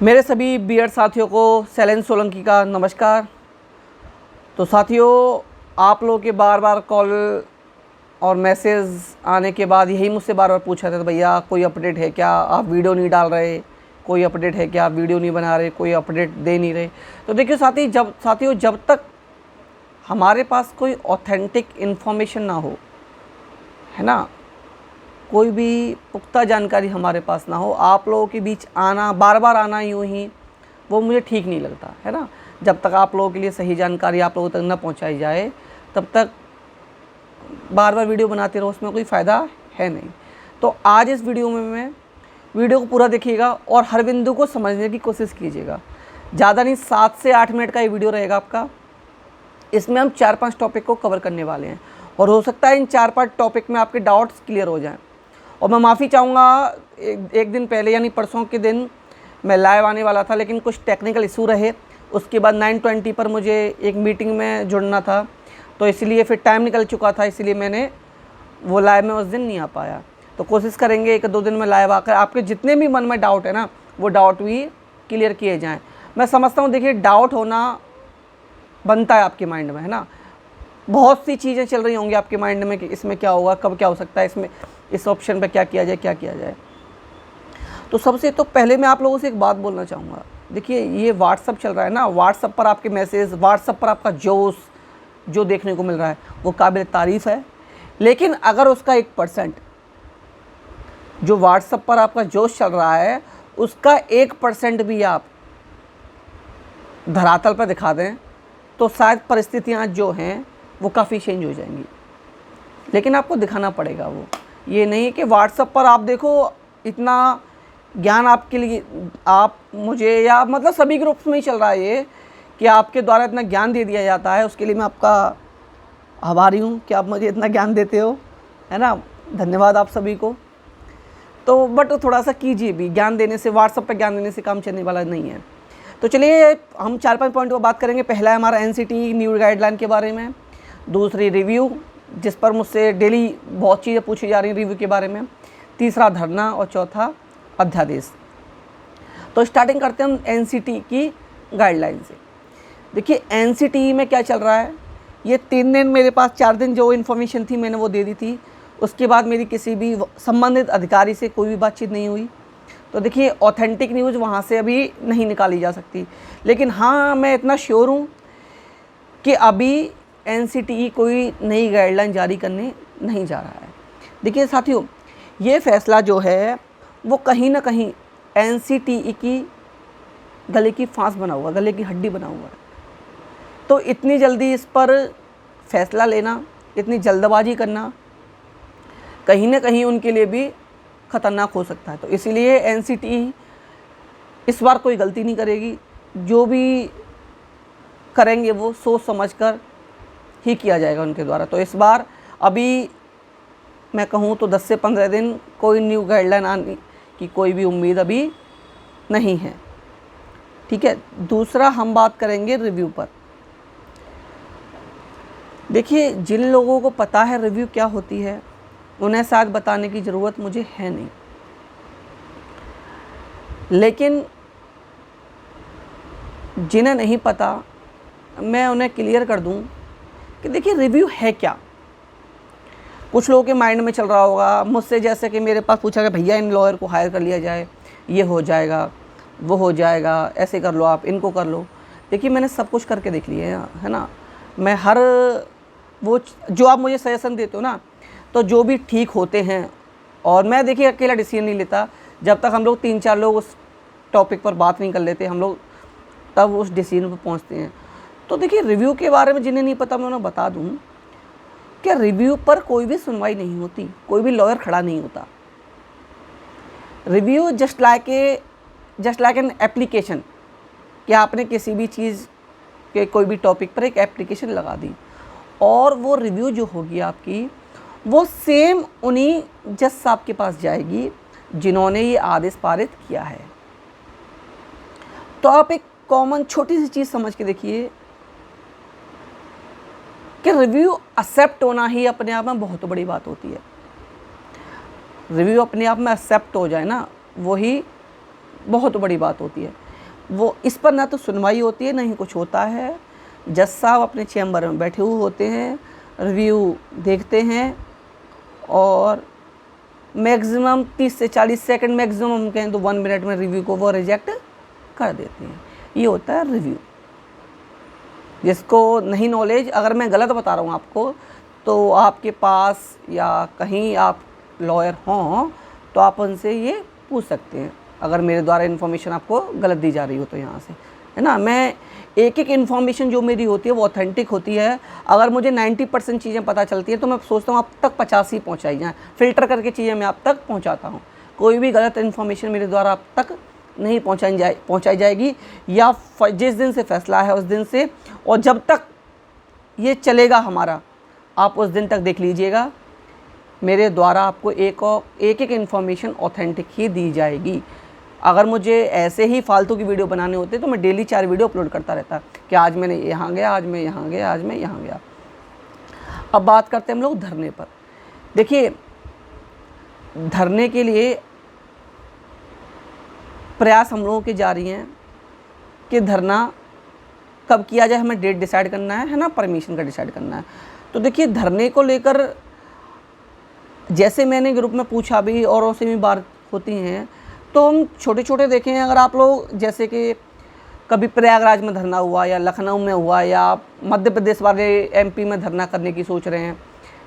मेरे सभी बीएड साथियों को शैलेंद्र सोलंकी का नमस्कार। तो साथियों, आप लोगों के बार बार कॉल और मैसेज आने के बाद यही मुझसे बार बार पूछा था, तो भैया कोई अपडेट है क्या, आप वीडियो नहीं डाल रहे, कोई अपडेट है क्या, आप वीडियो नहीं बना रहे, कोई अपडेट दे नहीं रहे। तो देखिए साथियों, जब तक हमारे पास कोई ऑथेंटिक इन्फॉर्मेशन ना हो, है ना, कोई भी पुख्ता जानकारी हमारे पास ना हो, आप लोगों के बीच आना, बार बार आना यूँ ही, वो मुझे ठीक नहीं लगता, है ना। जब तक आप लोगों के लिए सही जानकारी आप लोगों तक न पहुंचाई जाए, तब तक बार बार वीडियो बनाते रहो, उसमें कोई फ़ायदा है नहीं। तो आज इस वीडियो में मैं वीडियो को पूरा देखिएगा और हर बिंदु को समझने की कोशिश कीजिएगा। ज़्यादा नहीं, 7 से 8 मिनट का ये वीडियो रहेगा आपका। इसमें हम 4-5 टॉपिक को कवर करने वाले हैं और हो सकता है इन 4-5 टॉपिक में आपके डाउट्स क्लियर हो जाएं। और मैं माफ़ी चाहूँगा, एक दिन पहले यानी परसों के दिन मैं लाइव आने वाला था, लेकिन कुछ टेक्निकल इशू रहे। उसके बाद 9:20 पर मुझे एक मीटिंग में जुड़ना था, तो इसलिए फिर टाइम निकल चुका था, इसलिए मैंने वो लाइव में उस दिन नहीं आ पाया। तो कोशिश करेंगे 1-2 दिन में लाइव आकर आपके जितने भी मन में डाउट है ना, वो डाउट भी क्लियर किए जाएँ। मैं समझता हूँ, देखिए, डाउट होना बनता है आपके माइंड में, है ना। बहुत सी चीज़ें चल रही होंगी आपके माइंड में कि इसमें क्या होगा, कब क्या हो सकता है, इसमें इस ऑप्शन पे क्या किया जाए। तो सबसे तो पहले मैं आप लोगों से एक बात बोलना चाहूँगा। देखिए, ये व्हाट्सअप चल रहा है ना, व्हाट्सअप पर आपके मैसेज, व्हाट्सअप पर आपका जोश जो देखने को मिल रहा है, वो काबिल तारीफ़ है। लेकिन अगर उसका 1%, जो व्हाट्सअप पर आपका जोश चल रहा है, उसका 1% भी आप धरातल पर दिखा दें, तो शायद परिस्थितियाँ जो हैं वो काफ़ी चेंज हो जाएंगी। लेकिन आपको दिखाना पड़ेगा। वो ये नहीं कि व्हाट्सअप पर आप देखो, इतना ज्ञान आपके लिए, आप मुझे, या मतलब सभी ग्रुप्स में ही चल रहा है ये, कि आपके द्वारा इतना ज्ञान दे दिया जाता है। उसके लिए मैं आपका आभारी हूँ कि आप मुझे इतना ज्ञान देते हो, है ना। धन्यवाद आप सभी को। तो बट थोड़ा सा कीजिए भी, ज्ञान देने से, व्हाट्सअप पर ज्ञान देने से काम चलने वाला नहीं है। तो चलिए हम 4-5 पॉइंट पर बात करेंगे। पहला है हमारा एनसीटी न्यू गाइडलाइन के बारे में, दूसरी रिव्यू, जिस पर मुझसे डेली बहुत चीज़ें पूछी जा रही हैं रिव्यू के बारे में, तीसरा धरना और चौथा अध्यादेश। तो स्टार्टिंग करते हैं हम एनसीटी की गाइडलाइन से। देखिए, एनसीटी में क्या चल रहा है, ये 3 दिन मेरे पास, 4 दिन जो इन्फॉर्मेशन थी मैंने वो दे दी थी। उसके बाद मेरी किसी भी संबंधित अधिकारी से कोई भी बातचीत नहीं हुई। तो देखिए, ऑथेंटिक न्यूज़ वहाँ से अभी नहीं निकाली जा सकती। लेकिन हाँ, मैं इतना श्योर हूँ कि अभी एनसीटी कोई नई गाइडलाइन जारी करने नहीं जा रहा है। देखिए साथियों, ये फैसला जो है वो कहीं ना कहीं एनसीटी की गले की फांस बना हुआ, गले की हड्डी बना हुआ है। तो इतनी जल्दी इस पर फैसला लेना, इतनी जल्दबाजी करना कहीं ना कहीं उनके लिए भी ख़तरनाक हो सकता है। तो इसीलिए एनसीटी इस बार कोई गलती नहीं करेगी। जो भी करेंगे वो सोच समझकर ही किया जाएगा उनके द्वारा। तो इस बार अभी मैं कहूँ तो 10 से 15 दिन कोई न्यू गाइडलाइन आने की कोई भी उम्मीद अभी नहीं है। ठीक है। दूसरा हम बात करेंगे रिव्यू पर। देखिए, जिन लोगों को पता है रिव्यू क्या होती है, उन्हें शायद बताने की ज़रूरत मुझे है नहीं, लेकिन जिन्हें नहीं पता, मैं उन्हें क्लियर कर दूं कि देखिए, रिव्यू है क्या। कुछ लोगों के माइंड में चल रहा होगा, मुझसे जैसे कि मेरे पास पूछा गया, भैया इन लॉयर को हायर कर लिया जाए, ये हो जाएगा, वो हो जाएगा, ऐसे कर लो, आप इनको कर लो। देखिए, मैंने सब कुछ करके देख लिया है ना। मैं हर वो जो आप मुझे सजेशन देते हो ना, तो जो भी ठीक होते हैं, और मैं देखिए अकेला डिसीजन नहीं लेता। जब तक हम लोग 3-4 लोग उस टॉपिक पर बात नहीं कर लेते, हम लोग तब उस डिसीजन पर पहुंचते हैं। तो देखिए, रिव्यू के बारे में जिन्हें नहीं पता, मैं उन्हें बता दूं कि रिव्यू पर कोई भी सुनवाई नहीं होती, कोई भी लॉयर खड़ा नहीं होता। Review just like an application, कि आपने किसी भी चीज़ के कोई भी टॉपिक पर एक एप्लीकेशन लगा दी, और वो रिव्यू जो होगी आपकी, वो सेम उन्हीं जज साहब के पास जाएगी जिन्होंने ये आदेश पारित किया है। तो आप एक कॉमन छोटी सी चीज़ समझ के देखिए कि रिव्यू एक्सेप्ट होना ही अपने आप में बहुत बड़ी बात होती है। रिव्यू अपने आप में एक्सेप्ट हो जाए ना, वही बहुत बड़ी बात होती है। वो इस पर ना तो सुनवाई होती है, ना ही कुछ होता है। जज साहब अपने चैम्बर में बैठे हुए होते हैं, रिव्यू देखते हैं और मैक्सिमम 30 से 40 सेकंड, मैक्सिमम कहें तो 1 मिनट में रिव्यू को वो रिजेक्ट कर देते हैं। ये होता है रिव्यू। जिसको नहीं नॉलेज, अगर मैं गलत बता रहा हूँ आपको, तो आपके पास या कहीं आप लॉयर हों तो आप उनसे ये पूछ सकते हैं, अगर मेरे द्वारा इन्फॉर्मेशन आपको गलत दी जा रही हो तो यहाँ से, है ना। मैं एक एक इन्फॉर्मेशन जो मेरी होती है वो ऑथेंटिक होती है। अगर मुझे 90% चीज़ें पता चलती हैं तो मैं सोचता हूँ आप तक 50 ही पहुँचाई जाएँ, फ़िल्टर करके चीज़ें मैं आप तक पहुँचाता हूँ। कोई भी गलत इन्फॉर्मेशन मेरे द्वारा आप तक नहीं पहुँचाई जाएगी, या जिस दिन से फ़ैसला है उस दिन से, और जब तक ये चलेगा हमारा, आप उस दिन तक देख लीजिएगा मेरे द्वारा आपको एक एक इन्फॉर्मेशन ऑथेंटिक ही दी जाएगी। अगर मुझे ऐसे ही फालतू की वीडियो बनाने होते तो मैं डेली 4 वीडियो अपलोड करता रहता कि आज मैंने यहाँ गया, आज मैं यहाँ गया, आज मैं यहाँ गया। अब बात करते हैं हम लोग धरने पर। देखिए, धरने के लिए प्रयास हम लोगों की जारी हैं कि धरना कब किया जाए, हमें डेट डिसाइड करना है ना, परमिशन का डिसाइड करना है। तो देखिए, धरने को लेकर जैसे मैंने ग्रुप में पूछा भी, औरों से भी बात होती हैं, तो हम छोटे छोटे देखें। अगर आप लोग जैसे कि कभी प्रयागराज में धरना हुआ, या लखनऊ में हुआ, या मध्य प्रदेश वाले MP में धरना करने की सोच रहे हैं,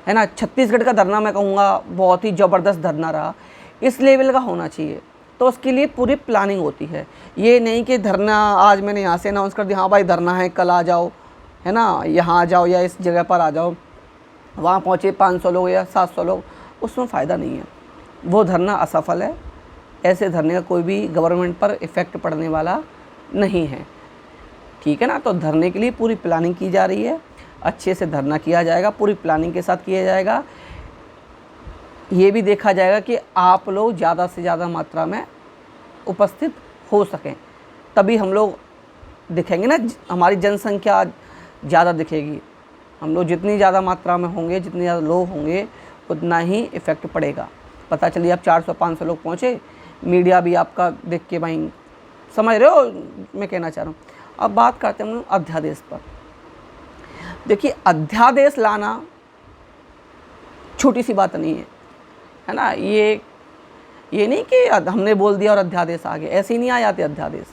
है ना, छत्तीसगढ़ का धरना मैं कहूँगा बहुत ही ज़बरदस्त धरना रहा, इस लेवल का होना चाहिए। तो उसके लिए पूरी प्लानिंग होती है। ये नहीं कि धरना आज मैंने यहाँ से अनाउंस कर दिया, हाँ भाई धरना है, कल आ जाओ, है ना, यहाँ आ जाओ या इस जगह पर आ जाओ, वहाँ पहुँचे 500 लोग या 700 लोग, उसमें फ़ायदा नहीं है, वो धरना असफल है। ऐसे धरने का कोई भी गवर्नमेंट पर इफ़ेक्ट पड़ने वाला नहीं है, ठीक है ना। तो धरने के लिए पूरी प्लानिंग की जा रही है, अच्छे से धरना किया जाएगा, पूरी प्लानिंग के साथ किया जाएगा। ये भी देखा जाएगा कि आप लोग ज़्यादा से ज़्यादा मात्रा में उपस्थित हो सकें, तभी हम लोग दिखेंगे ना, हमारी जनसंख्या ज़्यादा दिखेगी। हम लोग जितनी ज़्यादा मात्रा में होंगे, जितने ज़्यादा लोग होंगे, उतना ही इफ़ेक्ट पड़ेगा। पता चलिए आप 400-500 लोग पहुँचे, मीडिया भी आपका देख के भाई, समझ रहे हो मैं कहना चाह रहा हूँ। अब बात करते हैं हम अध्यादेश पर। देखिए, अध्यादेश लाना छोटी सी बात नहीं है ना। ये नहीं कि हमने बोल दिया और अध्यादेश आ गए, ऐसे ही नहीं आ जाते अध्यादेश।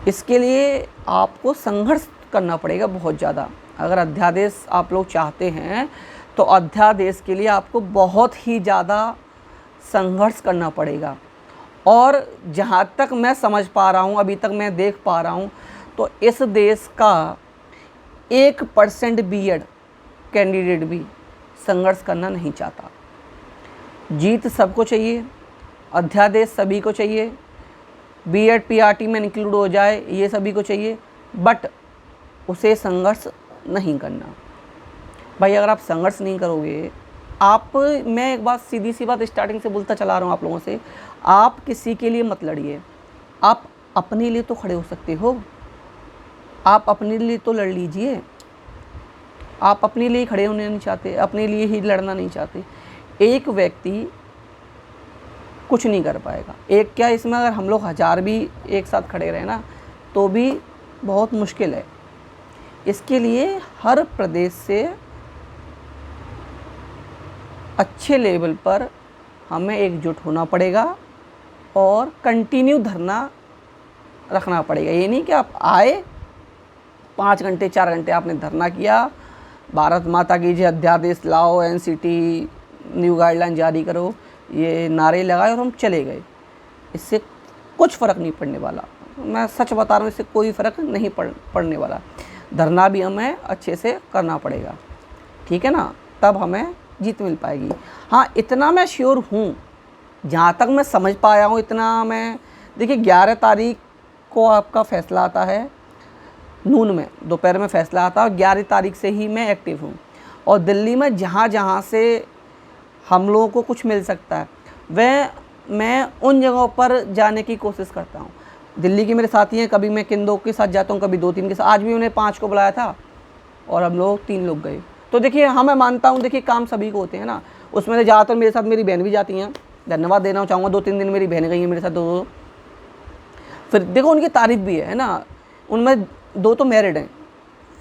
इसके लिए आपको संघर्ष करना पड़ेगा बहुत ज़्यादा। अगर अध्यादेश आप लोग चाहते हैं तो अध्यादेश के लिए आपको बहुत ही ज़्यादा संघर्ष करना पड़ेगा। और जहाँ तक मैं समझ पा रहा हूँ, अभी तक मैं देख पा रहा हूँ, तो इस देश का 1% B.Ed कैंडिडेट भी संघर्ष करना नहीं चाहता। जीत सबको चाहिए, अध्यादेश सभी को चाहिए, B.Ed PRT में इंक्लूड हो जाए, ये सभी को चाहिए, बट उसे संघर्ष नहीं करना। भाई अगर आप संघर्ष नहीं करोगे, मैं एक बात, सीधी सी बात स्टार्टिंग से बोलता चला रहा हूँ आप लोगों से, आप किसी के लिए मत लड़िए, आप अपने लिए तो खड़े हो सकते हो, आप अपने लिए तो लड़ लीजिए। आप अपने लिए खड़े होने नहीं चाहते, अपने लिए ही लड़ना नहीं चाहते। एक व्यक्ति कुछ नहीं कर पाएगा, एक क्या, इसमें अगर हम लोग 1000 भी एक साथ खड़े रहे ना तो भी बहुत मुश्किल है। इसके लिए हर प्रदेश से अच्छे लेवल पर हमें एकजुट होना पड़ेगा और कंटिन्यू धरना रखना पड़ेगा। ये नहीं कि आप आए 5 घंटे 4 घंटे आपने धरना किया, भारत माता की जय, अध्यादेश लाओ, NCT न्यू गाइडलाइन जारी करो, ये नारे लगाए और हम चले गए। इससे कुछ फ़र्क नहीं पड़ने वाला, मैं सच बता रहा हूँ, इससे कोई फ़र्क नहीं पड़ने वाला। धरना भी हमें अच्छे से करना पड़ेगा, ठीक है ना, तब हमें जीत मिल पाएगी। हाँ, इतना मैं श्योर हूँ, जहाँ तक मैं समझ पाया हूँ इतना मैं, देखिए 11 तारीख को आपका फ़ैसला आता है, नून में दोपहर में फ़ैसला आता है, और 11 तारीख से ही मैं एक्टिव हूँ। और दिल्ली में जहाँ जहाँ से हम लोगों को कुछ मिल सकता है मैं उन जगहों पर जाने की कोशिश करता हूँ। दिल्ली के मेरे साथी हैं, कभी मैं किन 2 के साथ जाता हूँ, कभी 2-3 के साथ। आज भी उन्हें 5 को बुलाया था और हम लोग 3 लोग गए। तो देखिए, हाँ मैं मानता हूँ, देखिए काम सभी को होते हैं ना, उसमें ज़्यादातर मेरे साथ मेरी बहन भी जाती हैं, धन्यवाद देना चाहूँगा, 2-3 दिन मेरी बहन गई हैं मेरे साथ, 2। फिर देखो उनकी तारीफ़ भी है ना, उनमें 2 तो मैरिड हैं,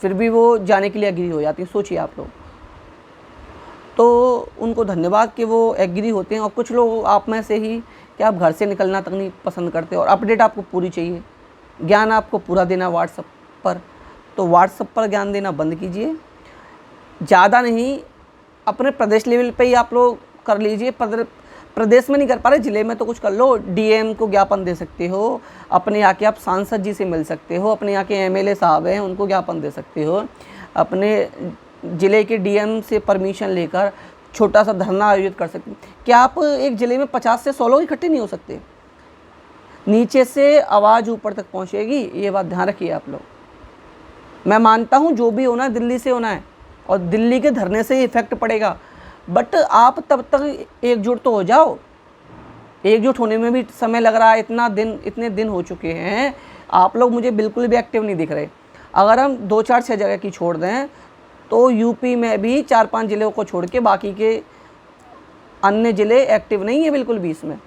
फिर भी वो जाने के लिए एग्री हो जाती हैं, सोचिए आप लोग। तो उनको धन्यवाद कि वो एग्री होते हैं। और कुछ लोग आप में से ही कि आप घर से निकलना तक नहीं पसंद करते और अपडेट आपको पूरी चाहिए, ज्ञान आपको पूरा देना व्हाट्सएप पर, तो व्हाट्सएप पर ज्ञान देना बंद कीजिए। ज़्यादा नहीं, अपने प्रदेश लेवल पे ही आप लोग कर लीजिए। प्रदेश में नहीं कर पा रहे, ज़िले में तो कुछ कर लो। डीएम को ज्ञापन दे सकते हो, अपने यहाँ के आप सांसद जी से मिल सकते हो, अपने यहाँ के एमएलए साहब हैं उनको ज्ञापन दे सकते हो, अपने ज़िले के डीएम से परमिशन लेकर छोटा सा धरना आयोजित कर सकते हैं। क्या आप एक ज़िले में 50 से 100 लोग इकट्ठे नहीं हो सकते? नीचे से आवाज़ ऊपर तक पहुँचेगी, ये बात ध्यान रखिए आप लोग। मैं मानता हूँ जो भी होना है दिल्ली से होना है और दिल्ली के धरने से ही इफेक्ट पड़ेगा, बट आप तब तक एकजुट तो हो जाओ। एकजुट होने में भी समय लग रहा है, इतने दिन हो चुके हैं, आप लोग मुझे बिल्कुल भी एक्टिव नहीं दिख रहे। अगर हम 2, 4, 6 जगह की छोड़ दें तो यूपी में भी 4-5 ज़िलों को छोड़ के बाकी के अन्य ज़िले एक्टिव नहीं है बिल्कुल भी इसमें।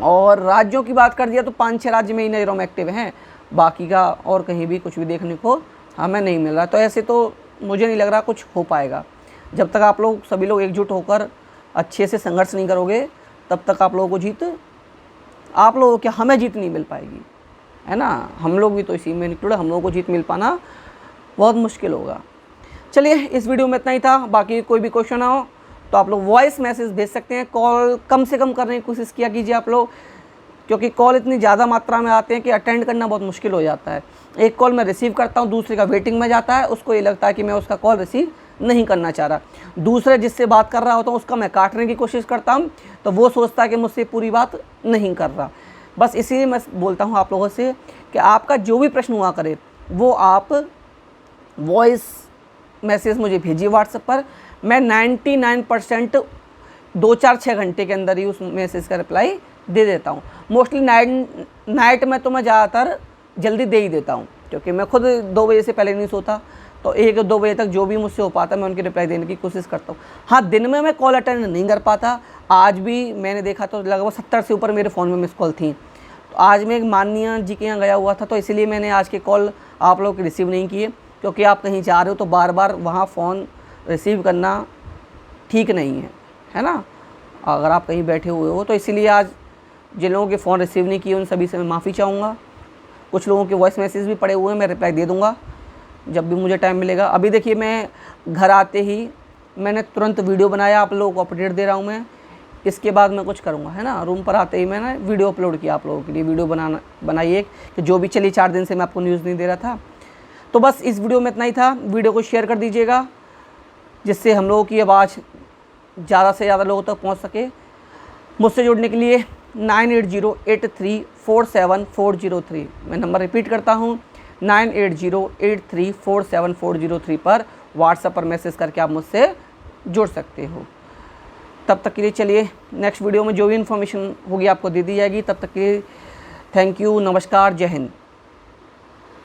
और राज्यों की बात कर दिया तो 5-6 राज्य में ही नज़रों में एक्टिव हैं, बाकी का और कहीं भी कुछ भी देखने को हमें नहीं मिल रहा। तो ऐसे तो मुझे नहीं लग रहा कुछ हो पाएगा। जब तक आप लोग सभी लोग एकजुट होकर अच्छे से संघर्ष नहीं करोगे तब तक आप लोगों को हमें जीत नहीं मिल पाएगी, है ना। हम लोग भी तो इसी में निकले, हम लोगों को जीत मिल पाना बहुत मुश्किल होगा। चलिए इस वीडियो में इतना ही था। बाकी कोई भी क्वेश्चन हो तो आप लोग वॉइस मैसेज भेज सकते हैं। कॉल कम से कम करने की कोशिश किया कीजिए आप लोग, क्योंकि कॉल इतनी ज़्यादा मात्रा में आते हैं कि अटेंड करना बहुत मुश्किल हो जाता है। एक कॉल मैं रिसीव करता हूँ, दूसरे का वेटिंग में जाता है, उसको ये लगता है कि मैं उसका कॉल रिसीव नहीं करना चाह रहा। दूसरे जिससे बात कर रहा होता हूँ उसका मैं काटने की कोशिश करता हूँ, तो वो सोचता है कि मुझसे पूरी बात नहीं कर रहा। बस इसीलिए मैं बोलता हूँ आप लोगों से कि आपका जो भी प्रश्न हुआ करे वो आप वॉइस मैसेज मुझे भेजिए व्हाट्सएप पर। मैं 99% 2-4-6 घंटे के अंदर ही उस मैसेज का रिप्लाई दे देता हूँ। मोस्टली नाइट में तो मैं ज़्यादातर जल्दी दे ही देता हूँ, क्योंकि मैं खुद 2 बजे से पहले नहीं सोता, तो 1-2 बजे तक जो भी मुझसे हो पाता मैं उनकी रिप्लाई देने की कोशिश करता हूँ। हाँ, दिन में मैं कॉल अटेंड नहीं कर पाता। आज भी मैंने देखा तो लगभग 70 से ऊपर मेरे फ़ोन में मिस कॉल थी। तो आज मैं एक माननीय जी के यहाँ गया हुआ था, तो इसलिए मैंने आज के कॉल आप लोग रिसीव नहीं किए, क्योंकि आप कहीं जा रहे हो तो बार बार वहाँ फ़ोन रिसीव करना ठीक नहीं है ना। अगर आप कहीं बैठे हुए हो तो इसीलिए आज जिन लोगों के फ़ोन रिसीव नहीं किए उन सभी से मैं माफ़ी चाहूँगा। कुछ लोगों के वॉइस मैसेज भी पड़े हुए हैं, मैं रिप्लाई दे दूँगा जब भी मुझे टाइम मिलेगा। अभी देखिए मैं घर आते ही मैंने तुरंत वीडियो बनाया, आप लोगों को अपडेट दे रहा हूँ मैं। इसके बाद मैं कुछ करूँगा, है ना। रूम पर आते ही मैंने वीडियो अपलोड किया आप लोगों के लिए। वीडियो बनाई एक कि जो भी चली 4 दिन से मैं आपको न्यूज़ नहीं दे रहा था। तो बस इस वीडियो में इतना ही था। वीडियो को शेयर कर दीजिएगा जिससे हम लोगों की आवाज़ ज़्यादा से ज़्यादा लोगों तक पहुंच सके। मुझसे जुड़ने के लिए 9808347403, मैं नंबर रिपीट करता हूं, 9808347403 पर व्हाट्सएप पर मैसेज करके आप मुझसे जुड़ सकते हो। तब तक के लिए चलिए नेक्स्ट वीडियो में जो भी इन्फॉर्मेशन होगी आपको दे दी जाएगी। तब तक के लिए थैंक यू, नमस्कार, जय हिंद।